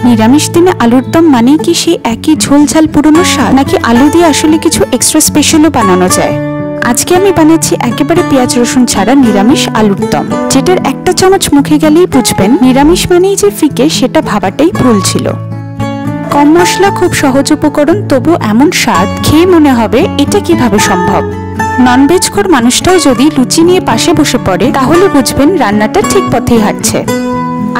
নিরামিষ দিনে আলুর দম মানে কি সেই একই ঝোল ঝাল পুরনো স্বাদ, নাকি আলু দিয়ে আসলে কিছু এক্সট্রা স্পেশালও বানানো যায়? আজকে আমি বানাচ্ছি একেবারে পেঁয়াজ রসুন ছাড়া নিরামিষ আলুর দম, যেটার একটা চামচ মুখে গেলেই বুঝবেন নিরামিষ মানেই যে ফিকে সেটা ভাবাটাই ভুল ছিল। কম মশলা, খুব সহজ উপকরণ, তবু এমন স্বাদ, খেয়ে মনে হবে এটা কিভাবে সম্ভব। ননভেজ খোর মানুষটাও যদি লুচি নিয়ে পাশে বসে পড়ে তাহলে বুঝবেন রান্নাটা ঠিক পথেই হাঁটছে।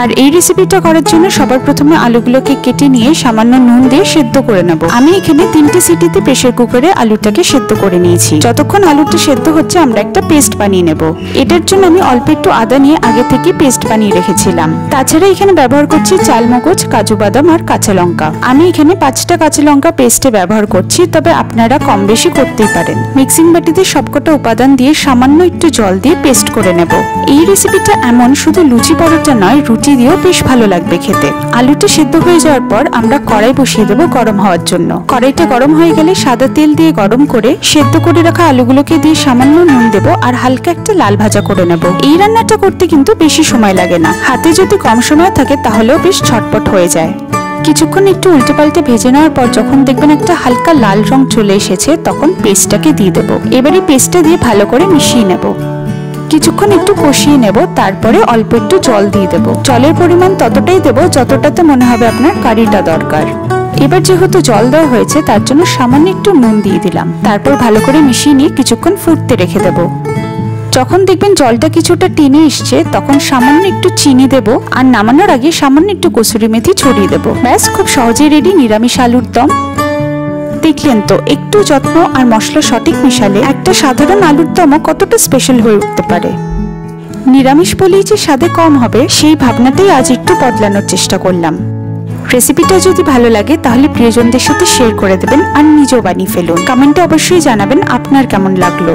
আর এই রেসিপিটা করার জন্য সবার প্রথমে আলুগুলোকে কেটে নিয়ে সামান্য নুন দিয়ে সেদ্ধ করে নেব। আমি এখানে 3টে সিটিতে প্রেসার কুকারে আলুটাকে সেদ্ধ করে নিয়েছি। যতক্ষণ আলুটা সেদ্ধ হচ্ছে আমরা একটা পেস্ট বানিয়ে নেব। এটার জন্য আমি অল্প একটু আদা নিয়ে আগে থেকে পেস্ট বানিয়ে রেখেছিলাম। তাছাড়া এখানে ব্যবহার করছি চালমগজ, কাজু বাদাম আর কাঁচা লঙ্কা। আমি এখানে 5টা কাঁচা লঙ্কা পেস্টে ব্যবহার করছি, তবে আপনারা কম বেশি করতেই পারেন। মিক্সিং বাটিতে সবকটা উপাদান দিয়ে সামান্য একটু জল দিয়ে পেস্ট করে নেব। এই রেসিপিটা এমন শুধু লুচি পরোটা নয়, রুটি দিয়েও বেশ ভালো লাগবে খেতে। আলুটা সেদ্ধ হয়ে যাওয়ার পর আমরা কড়াই বসিয়ে দেবো গরম হওয়ার জন্য। কড়াইটা গরম হয়ে গেলে সাদা তেল দিয়ে গরম করে সেদ্ধ করে রাখা আলুগুলোকে দিয়ে সামান্য নুন দেবো আর হালকা একটা লাল ভাজা করে নেব। এই রান্নাটা করতে কিন্তু বেশি সময় লাগে না, হাতে যদি কম সময় থাকে তাহলেও বেশ ঝটপট হয়ে যায়। কিছুক্ষণ একটু উল্টে পাল্টে ভেজে নেওয়ার পর যখন দেখবেন একটা হালকা লাল রং চলে এসেছে তখন পেস্টটাকে দিয়ে দেবো। এবারে পেস্টটা দিয়ে ভালো করে মিশিয়ে নেব। কিছুক্ষণ একটু কষিয়ে নেব, তারপরে অল্প একটু জল দিয়ে দেব। জলের পরিমাণ ততটাই দেব যতটাতে মনে হবে আপনার কারিটা দরকার। এবার যেহেতু জল দেওয়া হয়েছে তার জন্য সামান্য একটু নুন দিয়ে দিলাম। তারপর ভালো করে মিশিয়ে নিয়ে কিছুক্ষণ ফুটতে রেখে দেব। যখন দেখবেন জলটা কিছুটা টেনে এসছে তখন সামান্য একটু চিনি দেব আর নামানোর আগে সামান্য একটু কসুরি মেথি ছড়িয়ে দেব। ব্যাস, খুব সহজেই রেডি নিরামিষ আলুর দম। দেখলেন তো, একটু যত্ন আর মশলা সঠিক মিশালে একটা সাধারণ আলুর দমও কতটা স্পেশাল হয়ে উঠতে পারে। নিরামিষ বলেই যে স্বাদে কম হবে সেই ভাবনাটাই আজ একটু বদলানোর চেষ্টা করলাম। রেসিপিটা যদি ভালো লাগে তাহলে প্রিয়জনদের সাথে শেয়ার করে দেবেন আর নিজেও বানিয়ে ফেলুন। কমেন্টে অবশ্যই জানাবেন আপনার কেমন লাগলো।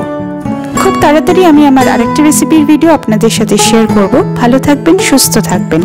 খুব তাড়াতাড়ি আমি আমার আরেকটা রেসিপির ভিডিও আপনাদের সাথে শেয়ার করব। ভালো থাকবেন, সুস্থ থাকবেন।